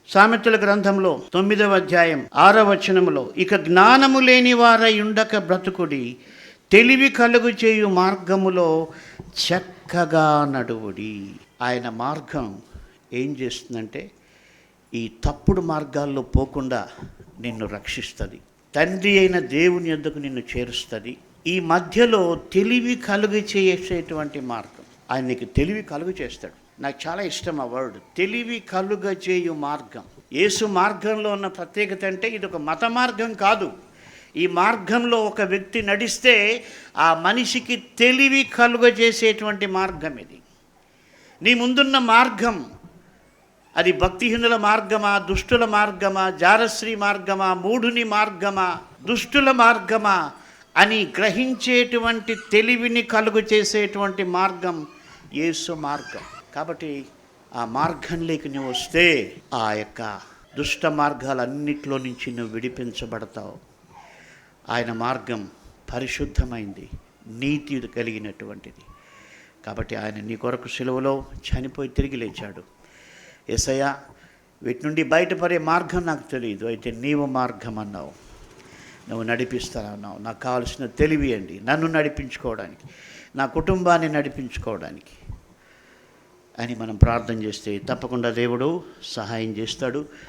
సామెతల గ్రంథంలో 9వ అధ్యాయం 6వ వచనములో, ఇక జ్ఞానము లేని వారై ఉండక బ్రతుకుడి, తెలివి కలుగు చేయు మార్గములో చక్కగా నడువుడి. ఆయన మార్గం ఏం చేస్తుందంటే ఈ తప్పుడు మార్గాల్లో పోకుండా నిన్ను రక్షిస్తుంది. తండ్రి అయిన దేవుని యొద్దకు నిన్ను చేరుస్తుంది. ఈ మధ్యలో తెలివి కలుగు చేసేటువంటి మార్గం, ఆయన నీకు తెలివి కలుగు చేస్తాడు. నాకు చాలా ఇష్టం ఆ వర్డ్, తెలివి కలుగ చేయు మార్గం. యేసు మార్గంలో ఉన్న ప్రత్యేకత అంటే ఇది ఒక మత మార్గం కాదు. ఈ మార్గంలో ఒక వ్యక్తి నడిస్తే ఆ మనిషికి తెలివి కలుగ చేసేటువంటి మార్గం ఇది. నీ ముందున్న మార్గం అది భక్తిహీనుల మార్గమా, దుష్టుల మార్గమా, జారశ్రీ మార్గమా, మూఢుని మార్గమా, దుష్టుల మార్గమా అని గ్రహించేటువంటి తెలివిని కలుగు చేసేటువంటి మార్గం యేసు మార్గం. కాబట్టి ఆ మార్గంలోకి నువ్వు వస్తే ఆ యొక్క దుష్ట మార్గాలన్నిటిలో నుంచి నువ్వు విడిపించబడతావు. ఆయన మార్గం పరిశుద్ధమైంది, నీతి కలిగినటువంటిది. కాబట్టి ఆయన నీ కొరకు సిలువలో చనిపోయి తిరిగి లేచాడు. యేసయ్యా, వీటి నుండి బయటపడే మార్గం నాకు తెలియదు, అయితే నీవు మార్గం అన్నావు, నువ్వు నడిపిస్తానన్నావు. నాకు కావాల్సిన తెలివి అండి, నన్ను నడిపించుకోవడానికి, నా కుటుంబాన్ని నడిపించుకోవడానికి అని మనం ప్రార్థన చేస్తే తప్పకుండా దేవుడు సహాయం చేస్తాడు.